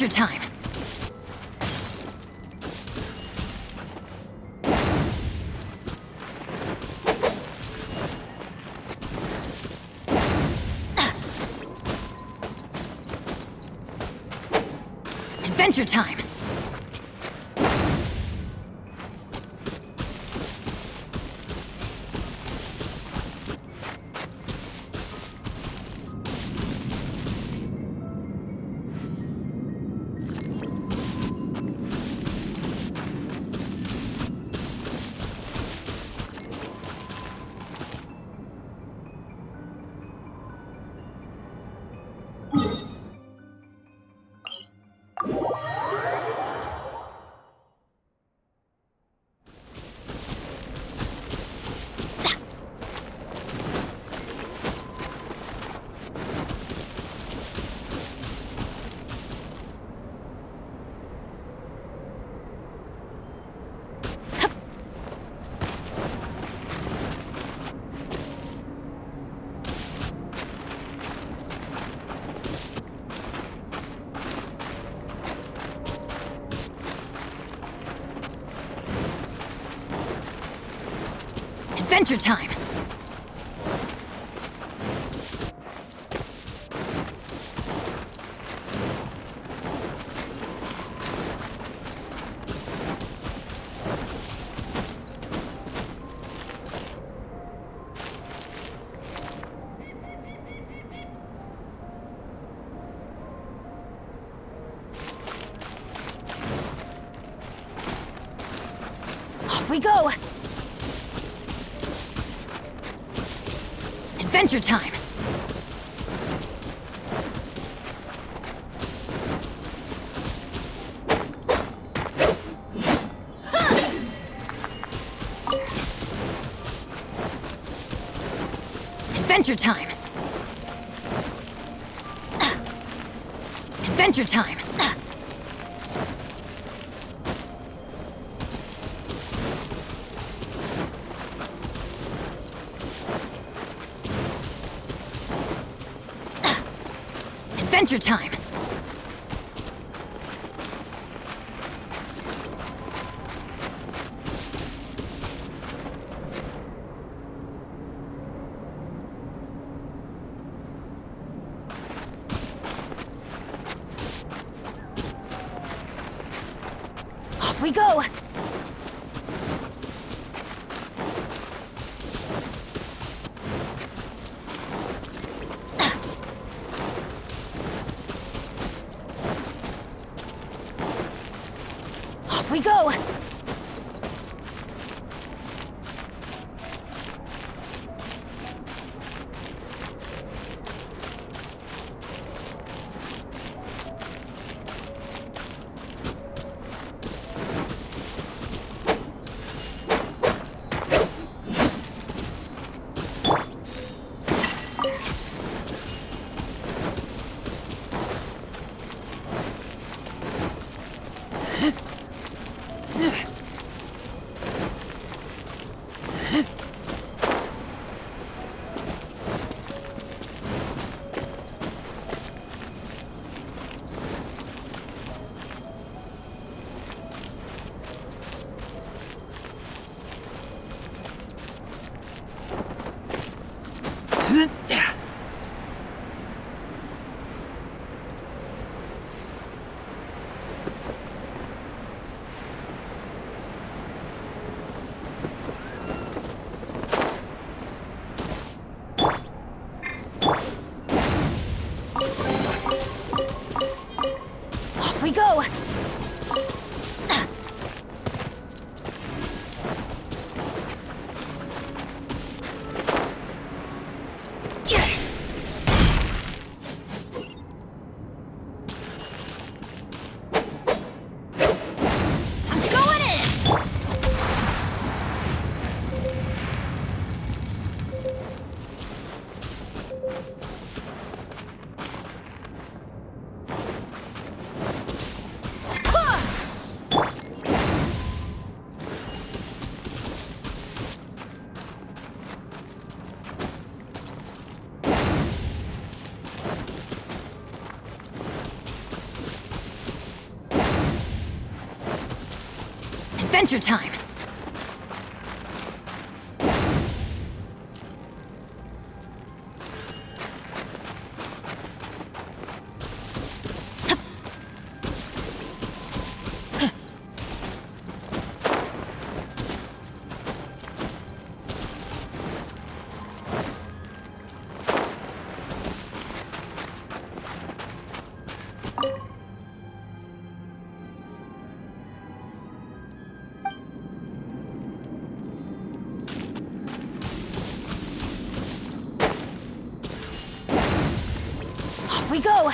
Adventure time! Adventure time! Adventure time! Off we go! Adventure time! Adventure time! Adventure time! Adventure time! Off we go! Off we go! Off we go! Adventure time! Off we go!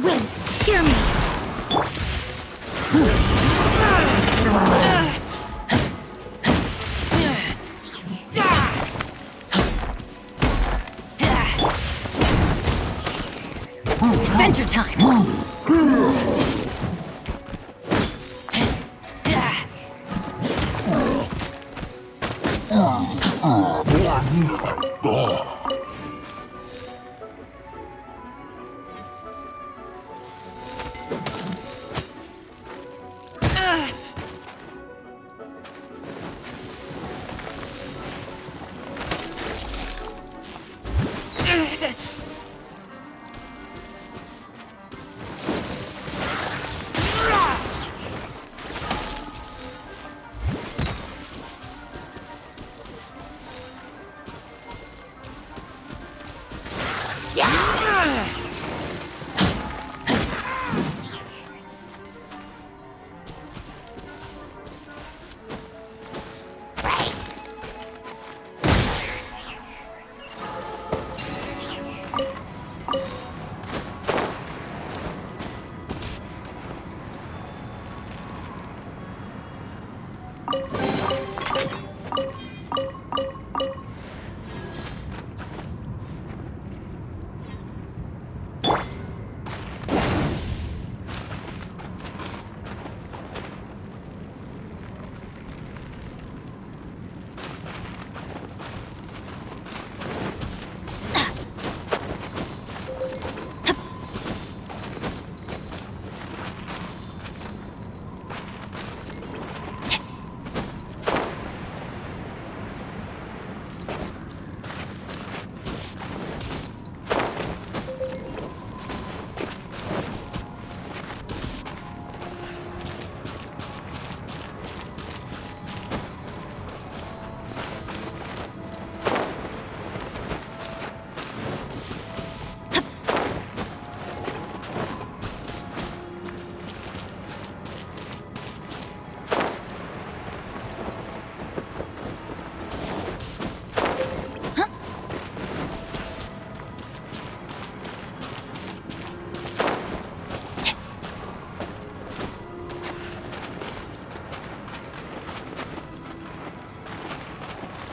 wind, hear me! Adventure time!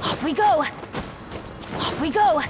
Off we go! Off we go!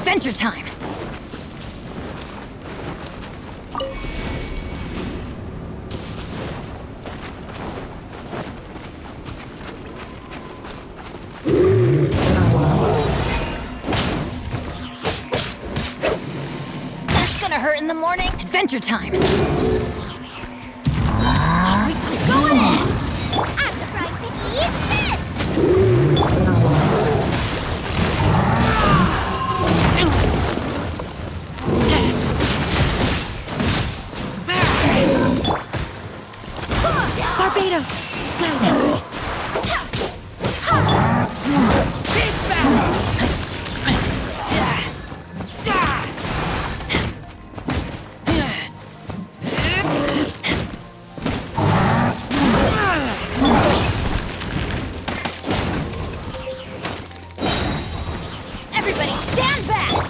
Adventure time! That's gonna hurt in the morning. Adventure time! Go in! I'm the fried fishy, it's this! Barbados! Guide us! Everybody stand back!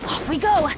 Off we go!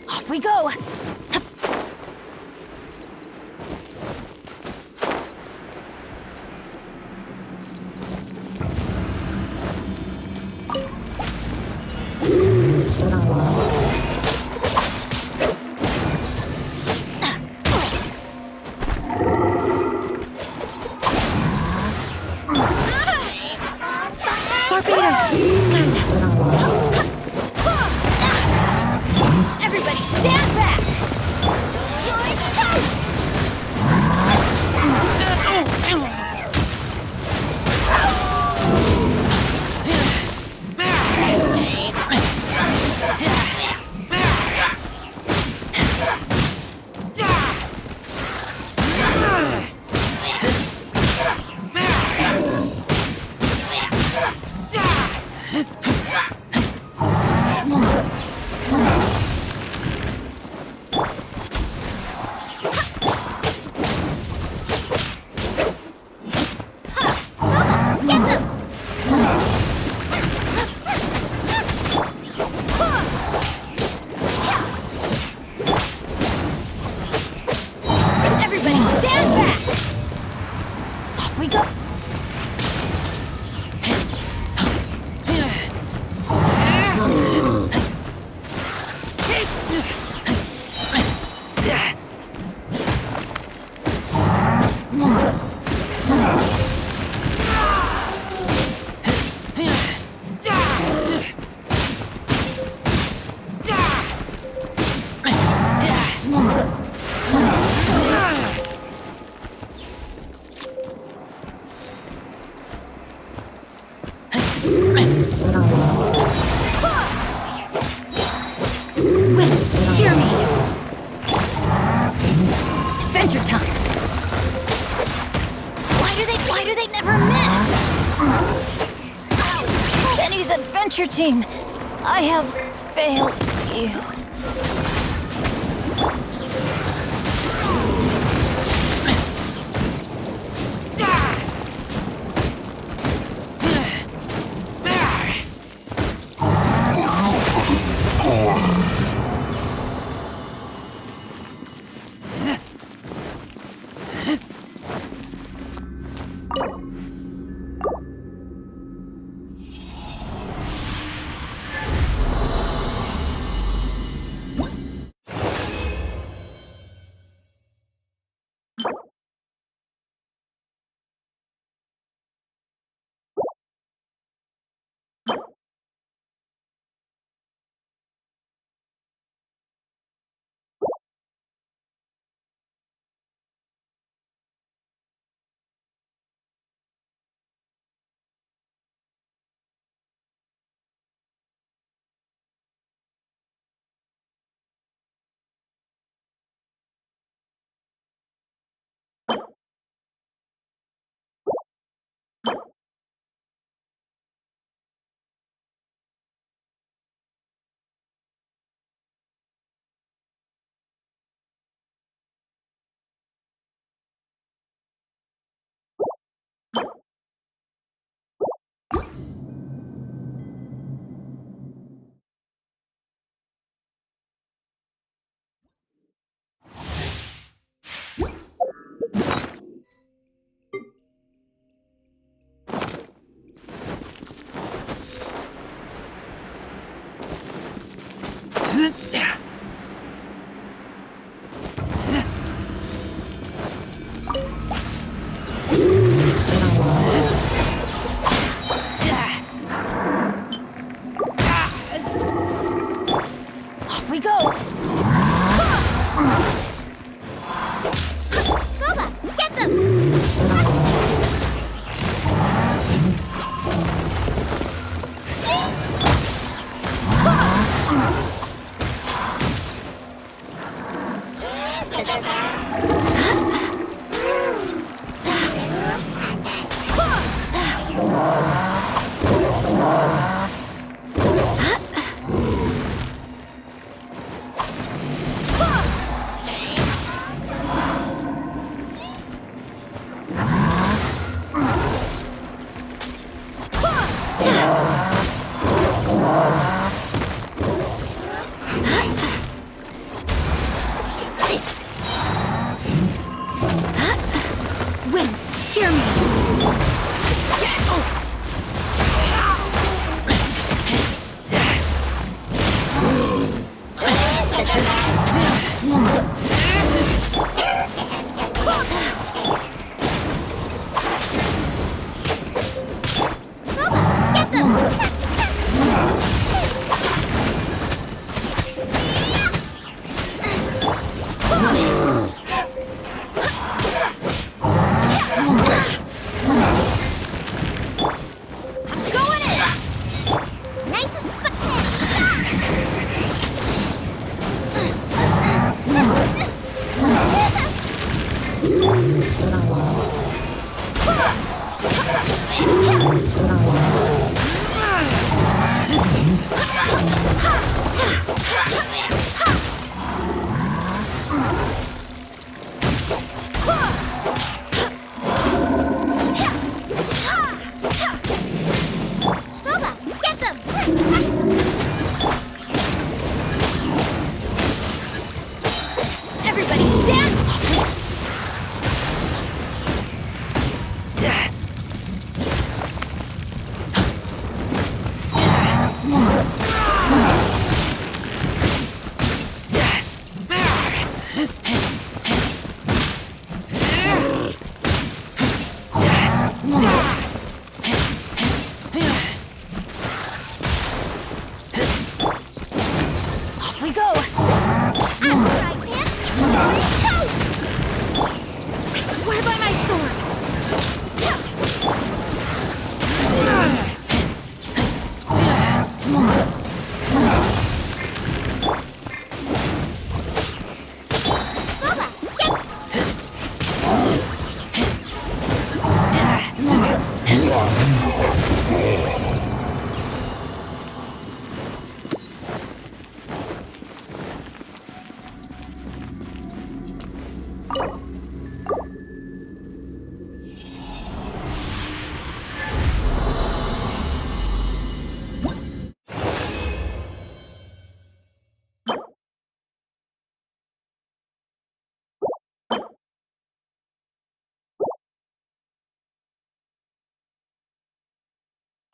Off we go! Everybody stand back! You're toast! future team, I have failed you.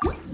Situation.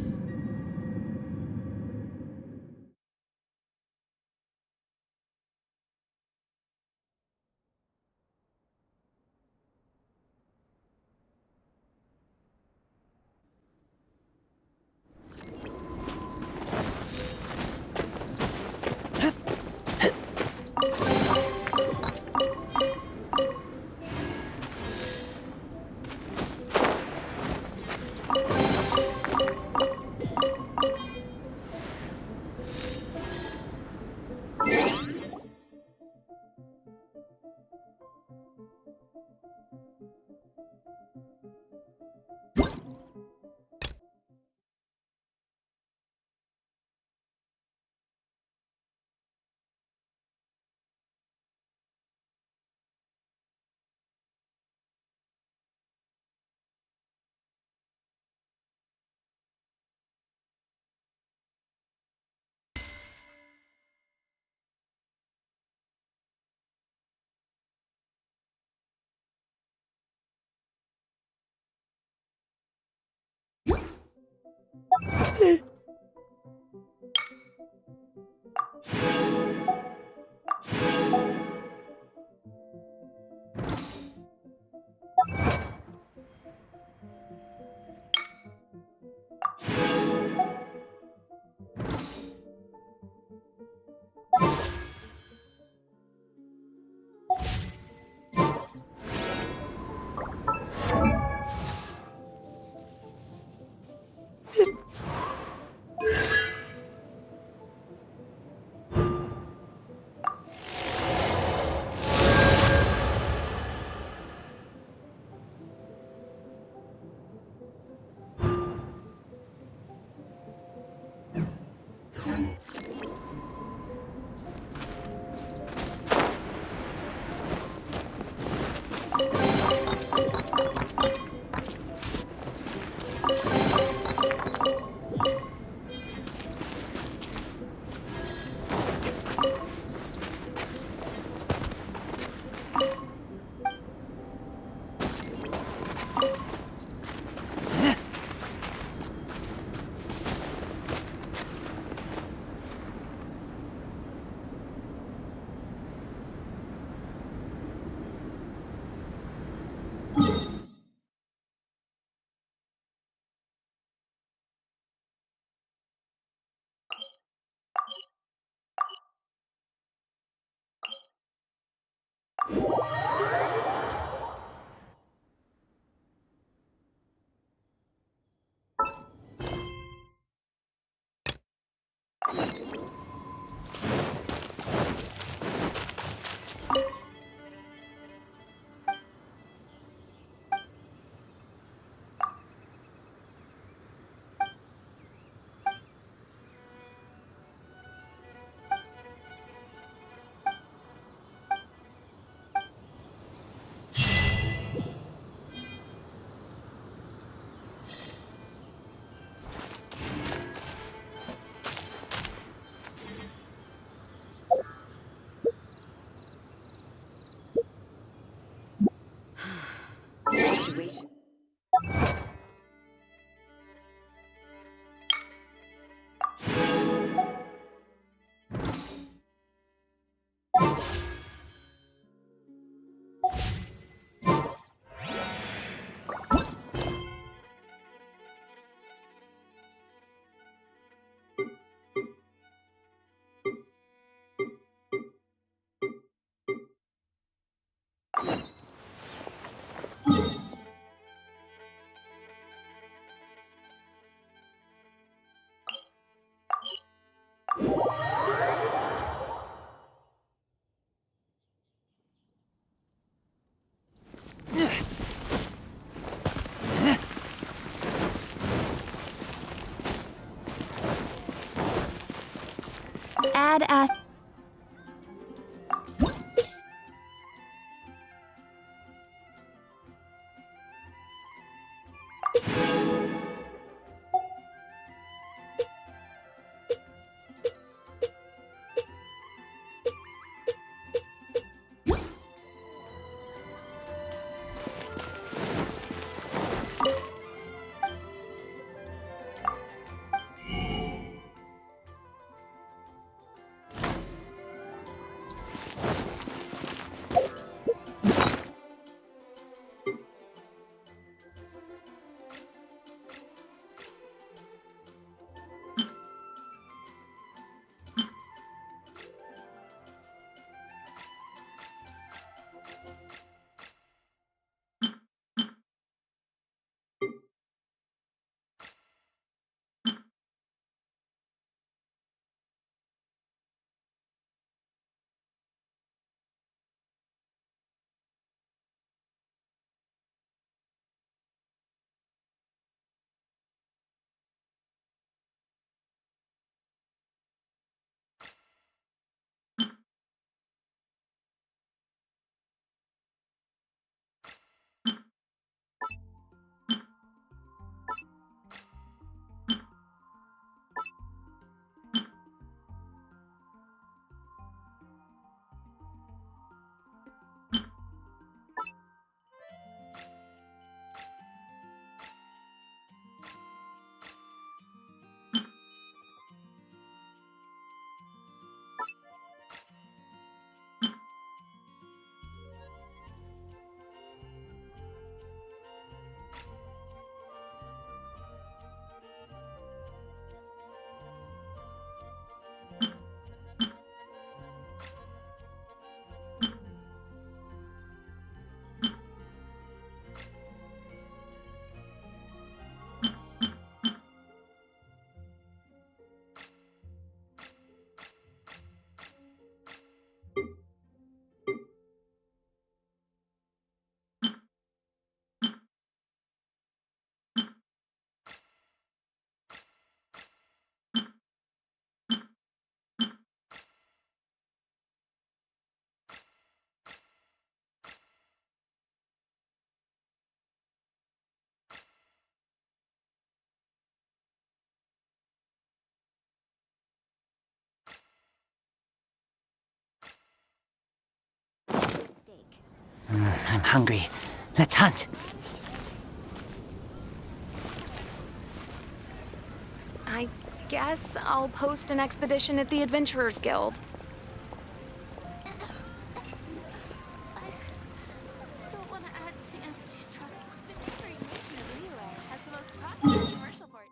Add as. I'm hungry. Let's hunt. I guess I'll post an expedition at the Adventurers Guild. I don't want to add to Anthony's troubles. The neighboring nation of Liyue has the most prosperous commercial port.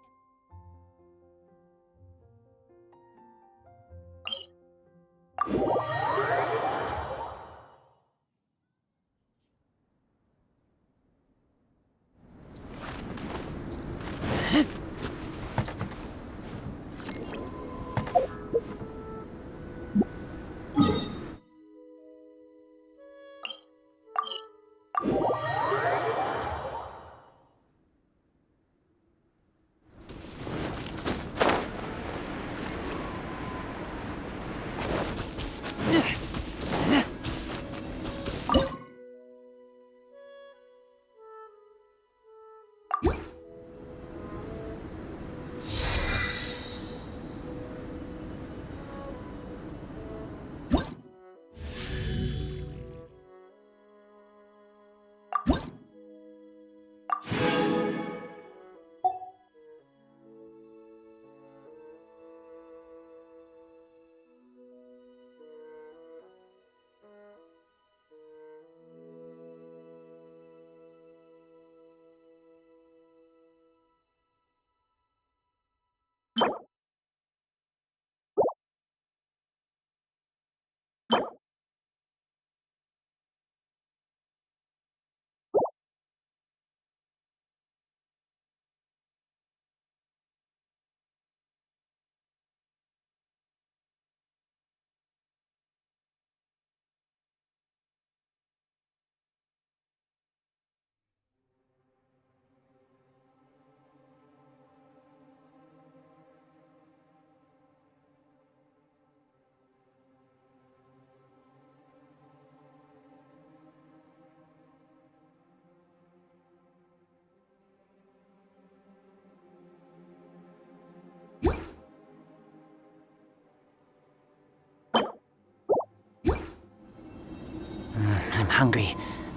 I'm hungry.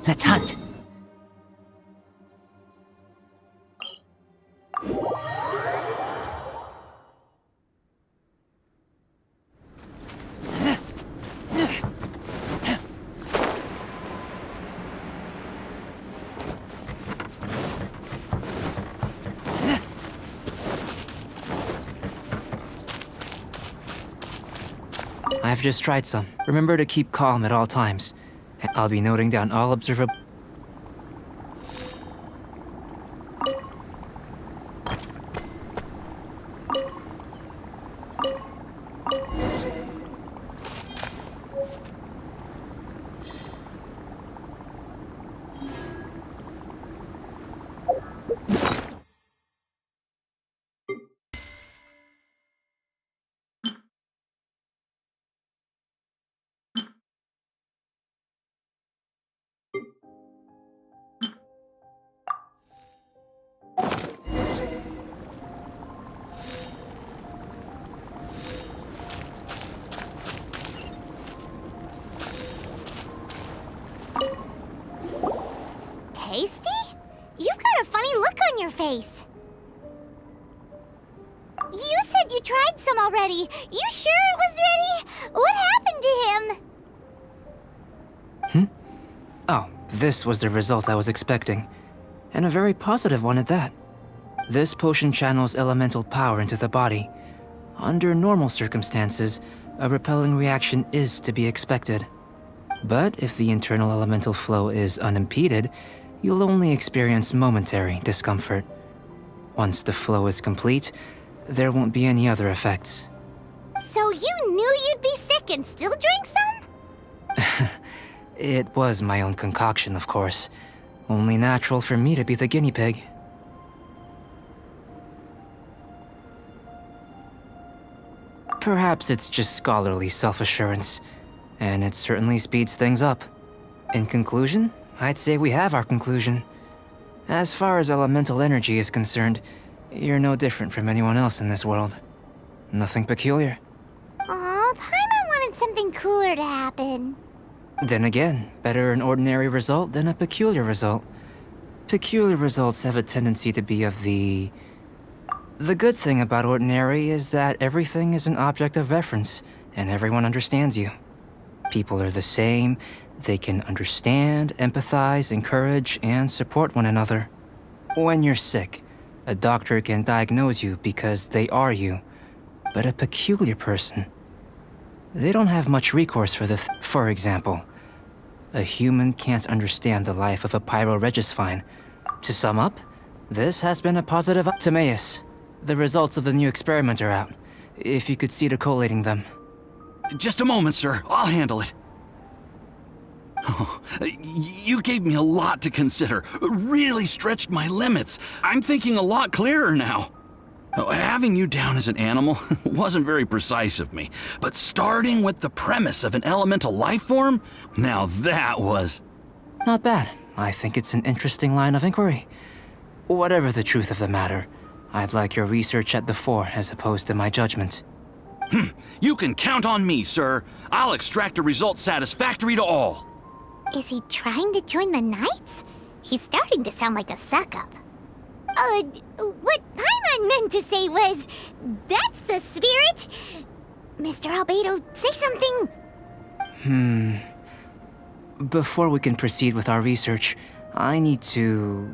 Let's hunt. I've just tried some. Remember to keep calm at all times. I'll be noting down all observable. Tasty? You've got a funny look on your face. You said you tried some already. You sure it was ready? What happened to him? Oh, this was the result I was expecting. And a very positive one at that. This potion channels elemental power into the body. Under normal circumstances, a repelling reaction is to be expected. But if the internal elemental flow is unimpeded, you'll only experience momentary discomfort. Once the flow is complete, there won't be any other effects. So you knew you'd be sick and still drank some? It was my own concoction, of course. Only natural for me to be the guinea pig. Perhaps it's just scholarly self-assurance, and it certainly speeds things up. In conclusion, I'd say we have our conclusion. As far as elemental energy is concerned, you're no different from anyone else in this world. Nothing peculiar. Aw, Paimon wanted something cooler to happen. Then again, better an ordinary result than a peculiar result. Peculiar results have a tendency to be of the... The good thing about ordinary is that everything is an object of reference, and everyone understands you. People are the same, they can understand, empathize, encourage, and support one another. When you're sick, a doctor can diagnose you because they are you. But a peculiar person, they don't have much recourse for For example, a human can't understand the life of a pyro-regisfine. To sum up, this has been a positive... Timaeus, the results of the new experiment are out. If you could see to collating them. Just a moment, sir. I'll handle it. Oh, you gave me a lot to consider. Really stretched my limits. I'm thinking a lot clearer now. Having you down as an animal wasn't very precise of me, but starting with the premise of an elemental life form, now that was... Not bad. I think it's an interesting line of inquiry. Whatever the truth of the matter, I'd like your research at the fore as opposed to my judgment. You can count on me, sir. I'll extract a result satisfactory to all. Is he trying to join the Knights? He's starting to sound like a suck-up. What Paimon meant to say was, that's the spirit! Mr. Albedo, say something! Before we can proceed with our research, I need to...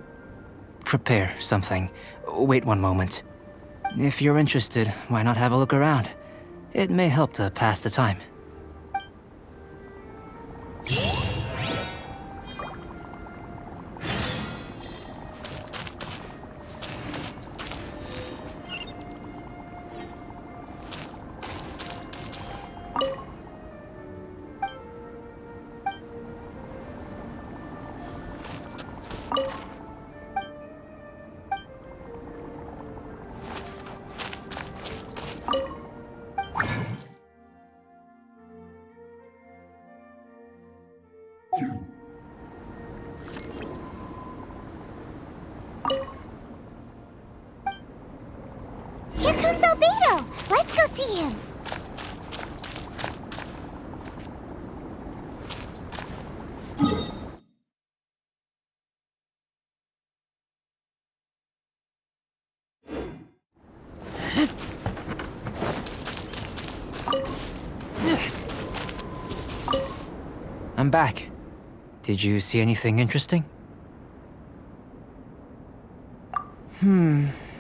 prepare something. Wait one moment. If you're interested, why not have a look around? It may help to pass the time. Here comes Albedo! Let's go see him! I'm back. Did you see anything interesting?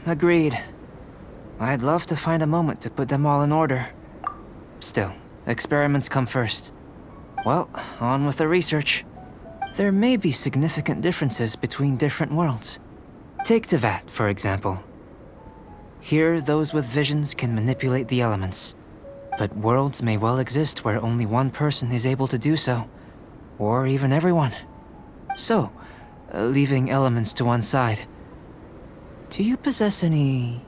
Agreed. I'd love to find a moment to put them all in order. Still, experiments come first. Well, on with the research. There may be significant differences between different worlds. Take Tevat, for example. Here, those with visions can manipulate the elements. But worlds may well exist where only one person is able to do so. Or even everyone. So, leaving elements to one side, do you possess any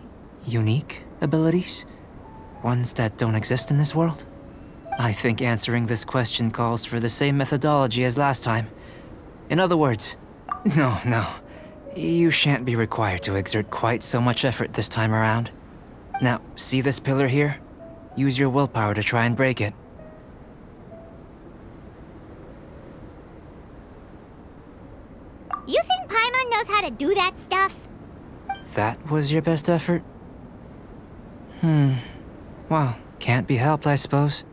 unique abilities? Ones that don't exist in this world? I think answering this question calls for the same methodology as last time. In other words, no. You shan't be required to exert quite so much effort this time around. Now, see this pillar here? Use your willpower to try and break it. You think Paimon knows how to do that stuff? That was your best effort? Well, can't be helped, I suppose.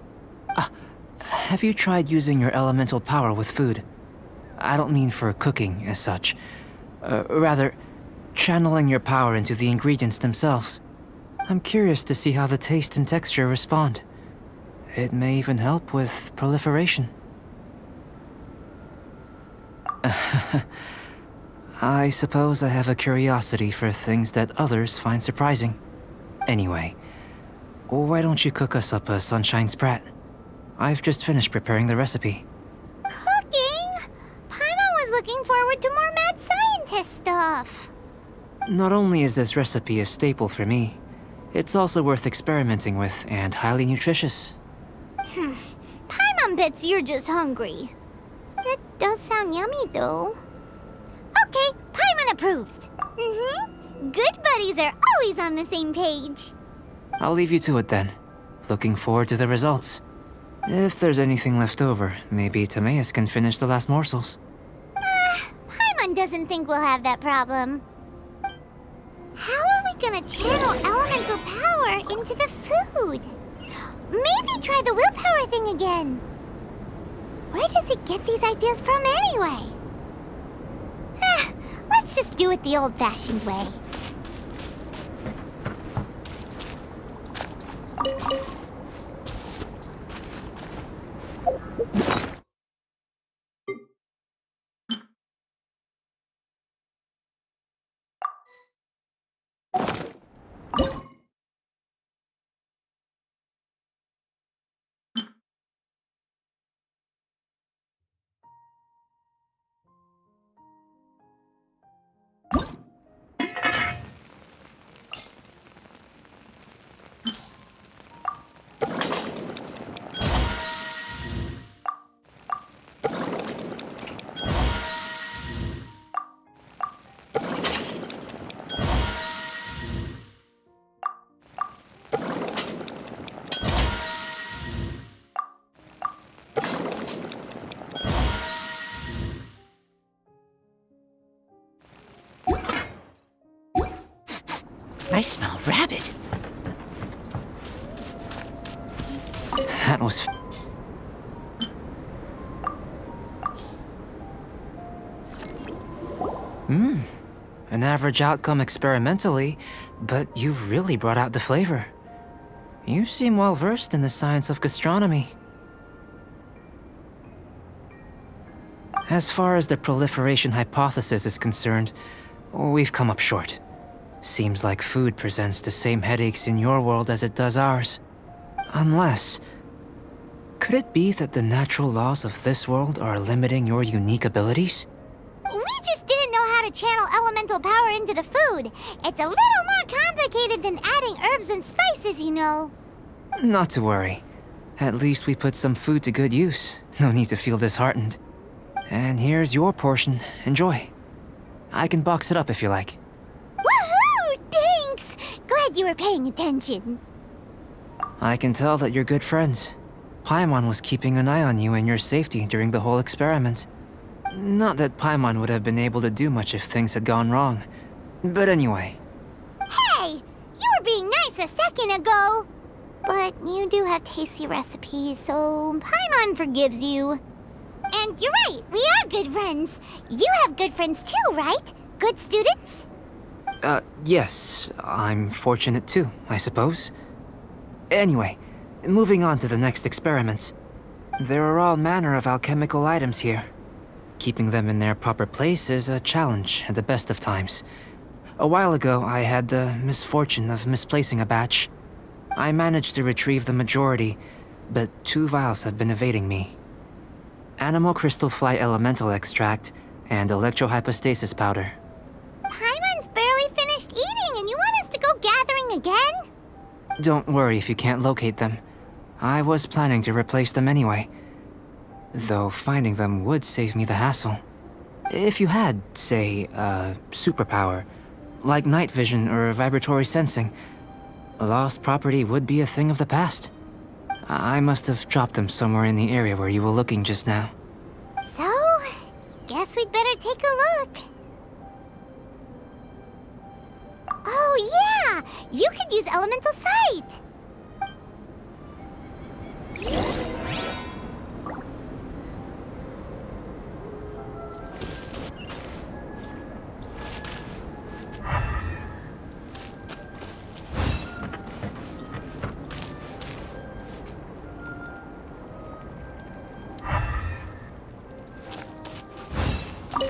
Have you tried using your elemental power with food? I don't mean for cooking, as such. Rather, channeling your power into the ingredients themselves. I'm curious to see how the taste and texture respond. It may even help with proliferation. I suppose I have a curiosity for things that others find surprising. Anyway, why don't you cook us up a sunshine sprat? I've just finished preparing the recipe. Cooking? Paimon was looking forward to more mad scientist stuff. Not only is this recipe a staple for me, it's also worth experimenting with and highly nutritious. Paimon bets you're just hungry. It does sound yummy, though. Okay, Paimon approves. Good buddies are always on the same page. I'll leave you to it then. Looking forward to the results. If there's anything left over, maybe Timaeus can finish the last morsels. Paimon doesn't think we'll have that problem. How are we gonna channel elemental power into the food? Maybe try the willpower thing again. Where does it get these ideas from anyway? Let's just do it the old-fashioned way. I smell rabbit. That was... An average outcome experimentally, but you've really brought out the flavor. You seem well versed in the science of gastronomy. As far as the proliferation hypothesis is concerned, we've come up short. Seems like food presents the same headaches in your world as it does ours. Unless... could it be that the natural laws of this world are limiting your unique abilities? We just didn't know how to channel elemental power into the food. It's a little more complicated than adding herbs and spices, you know. Not to worry. At least we put some food to good use. No need to feel disheartened. And here's your portion. Enjoy. I can box it up if you like. Woohoo! Thanks! Glad you were paying attention. I can tell that you're good friends. Paimon was keeping an eye on you and your safety during the whole experiment. Not that Paimon would have been able to do much if things had gone wrong. But anyway. Hey! You were being nice a second ago! But you do have tasty recipes, so Paimon forgives you. And you're right, we are good friends. You have good friends too, right? Good students? Yes. I'm fortunate too, I suppose. Anyway, moving on to the next experiment. There are all manner of alchemical items here. Keeping them in their proper place is a challenge at the best of times. A while ago, I had the misfortune of misplacing a batch. I managed to retrieve the majority, but 2 vials have been evading me. Animal crystal fly elemental extract and electrohypostasis powder. Paimon's barely finished eating and you want us to go gathering again? Don't worry if you can't locate them. I was planning to replace them anyway. Though finding them would save me the hassle. If you had, say, a superpower, like night vision or vibratory sensing, lost property would be a thing of the past. I must have dropped them somewhere in the area where you were looking just now. So, guess we'd better take a look. Oh yeah! You could use elemental sight!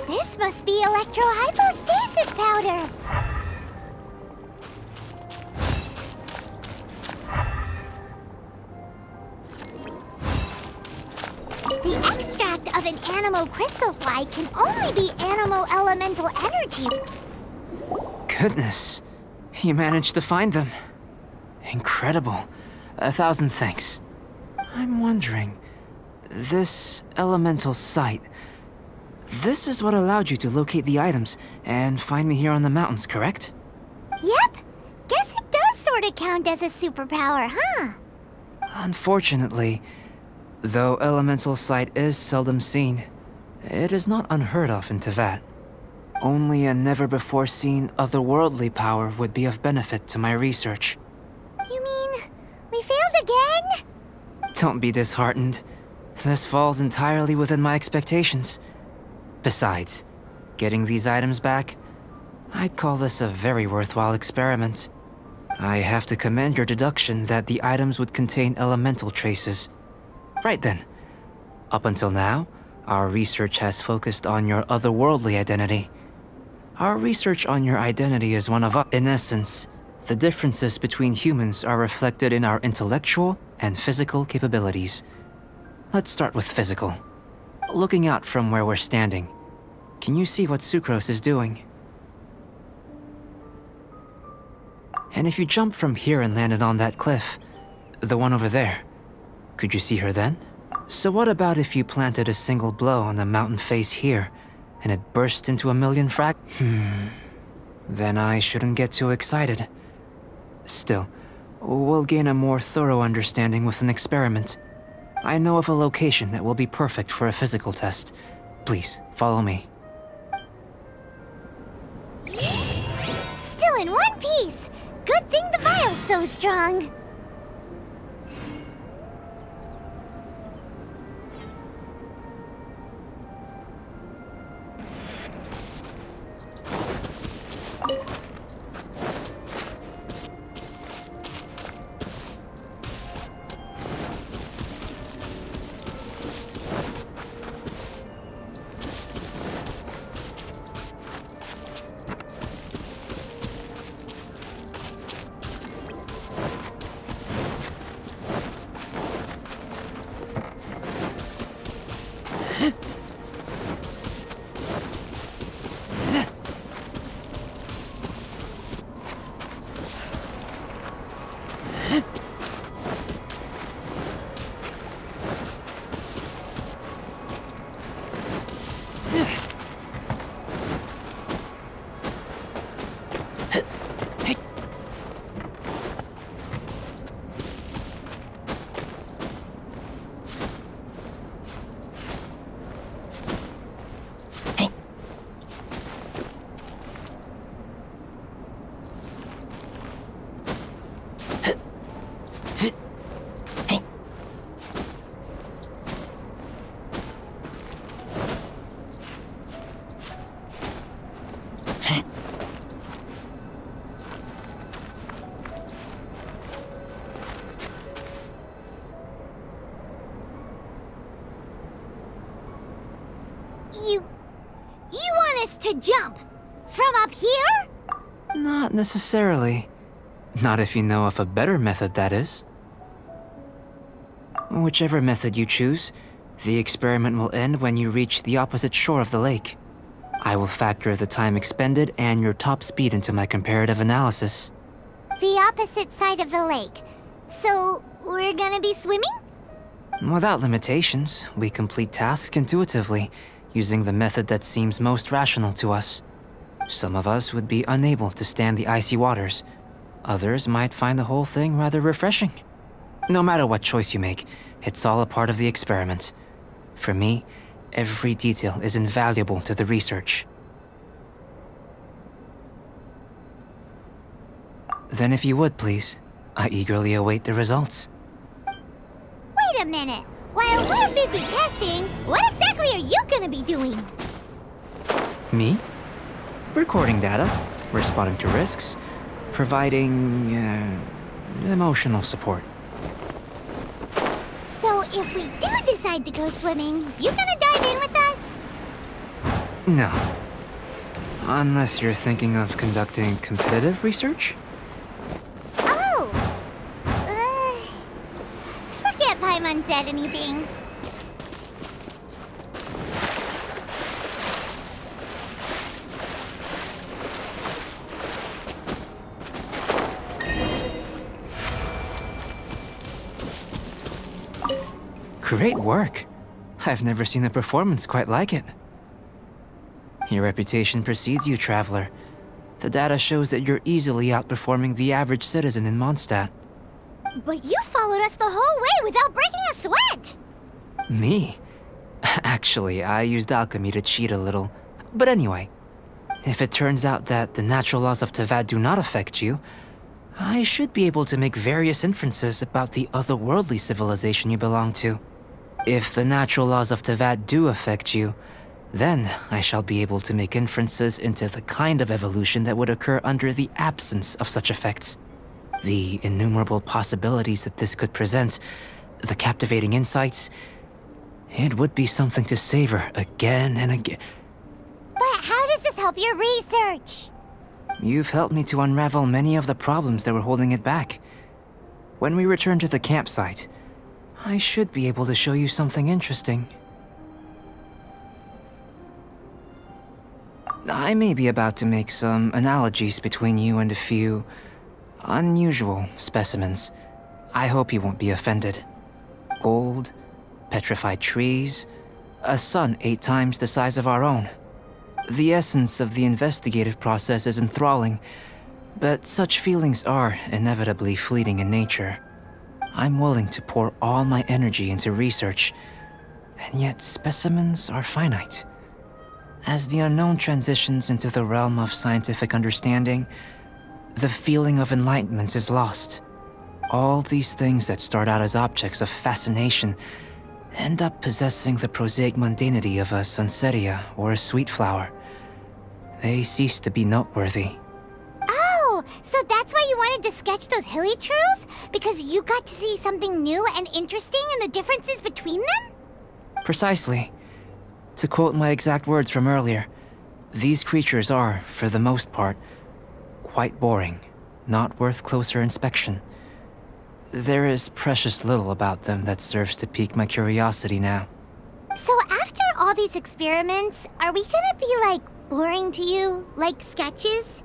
This must be electrohypostasis powder! The extract of an animal crystal fly can only be animal elemental energy. Goodness, you managed to find them. Incredible. 1,000 thanks. I'm wondering, this elemental sight, this is what allowed you to locate the items and find me here on the mountains, correct? Yep. Guess it does sort of count as a superpower, huh? Unfortunately, Though elemental sight is seldom seen, it is not unheard of in Teyvat. Only a never-before-seen otherworldly power would be of benefit to my research. You mean we failed again? Don't be disheartened. This falls entirely within my expectations. Besides, getting these items back, I'd call this a very worthwhile experiment. I have to commend your deduction that the items would contain elemental traces. Right then. Up until now, our research has focused on your otherworldly identity. Our research on your identity is one of us. In essence, the differences between humans are reflected in our intellectual and physical capabilities. Let's start with physical. Looking out from where we're standing, can you see what Sucrose is doing? And if you jumped from here and landed on that cliff, the one over there, could you see her then? So what about if you planted a single blow on the mountain face here, and it burst into a million Then I shouldn't get too excited. Still, we'll gain a more thorough understanding with an experiment. I know of a location that will be perfect for a physical test. Please, follow me. Still in one piece! Good thing the vial's so strong. You want us to jump? From up here? Not necessarily. Not if you know of a better method, that is. Whichever method you choose, the experiment will end when you reach the opposite shore of the lake. I will factor the time expended and your top speed into my comparative analysis. The opposite side of the lake. So, we're gonna be swimming? Without limitations, we complete tasks intuitively, using the method that seems most rational to us. Some of us would be unable to stand the icy waters. Others might find the whole thing rather refreshing. No matter what choice you make, it's all a part of the experiment. For me, every detail is invaluable to the research. Then if you would, please, I eagerly await the results. Wait a minute! While we're busy testing, what exactly are you gonna be doing? Me? Recording data, responding to risks, providing, emotional support. So if we do decide to go swimming, you gonna dive in with us? No. Unless you're thinking of conducting competitive research? Oh! Forget Paimon said anything. Great work. I've never seen a performance quite like it. Your reputation precedes you, Traveler. The data shows that you're easily outperforming the average citizen in Mondstadt. But you followed us the whole way without breaking a sweat! Me? Actually, I used alchemy to cheat a little. But anyway, if it turns out that the natural laws of Tavad do not affect you, I should be able to make various inferences about the otherworldly civilization you belong to. If the natural laws of Tavad do affect you, then I shall be able to make inferences into the kind of evolution that would occur under the absence of such effects. The innumerable possibilities that this could present, the captivating insights, it would be something to savor again and again. But how does this help your research? You've helped me to unravel many of the problems that were holding it back. When we return to the campsite, I should be able to show you something interesting. I may be about to make some analogies between you and a few unusual specimens. I hope you won't be offended. Gold, petrified trees, a sun 8 times the size of our own. The essence of the investigative process is enthralling, but such feelings are inevitably fleeting in nature. I'm willing to pour all my energy into research, and yet specimens are finite. As the unknown transitions into the realm of scientific understanding, the feeling of enlightenment is lost. All these things that start out as objects of fascination end up possessing the prosaic mundanity of a sunsetia or a sweet flower. They cease to be noteworthy. Oh, so that's why you wanted to sketch those hilichurls? Because you got to see something new and interesting and the differences between them? Precisely. To quote my exact words from earlier, these creatures are, for the most part, quite boring, not worth closer inspection. There is precious little about them that serves to pique my curiosity now. So after all these experiments, are we gonna be, like, boring to you? Like sketches?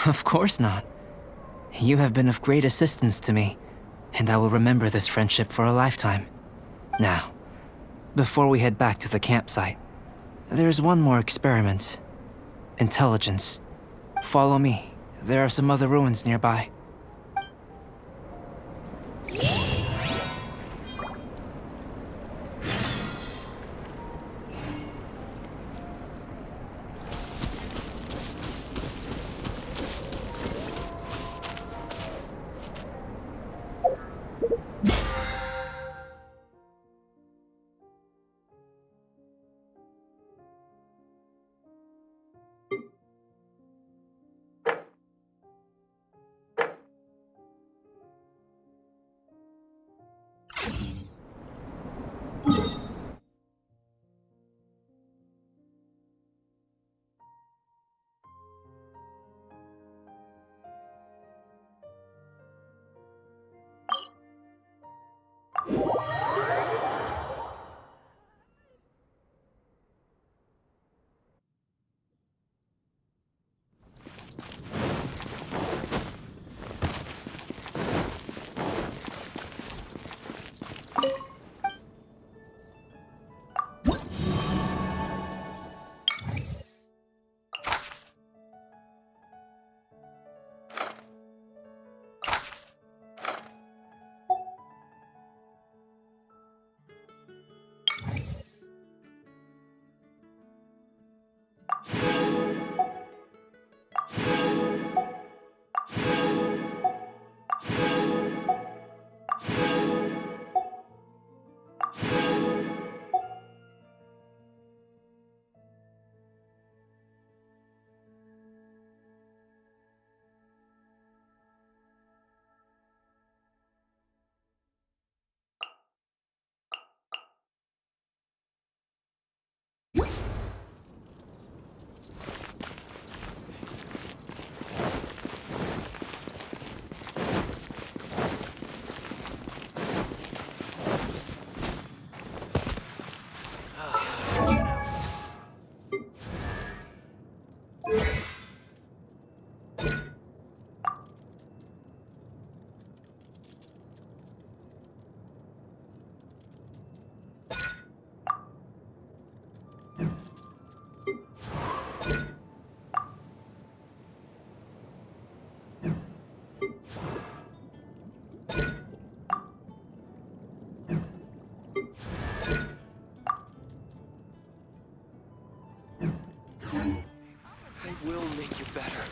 Of course not. You have been of great assistance to me, and I will remember this friendship for a lifetime. Now, before we head back to the campsite, there's one more experiment. Intelligence. Follow me. There are some other ruins nearby. I will make you better.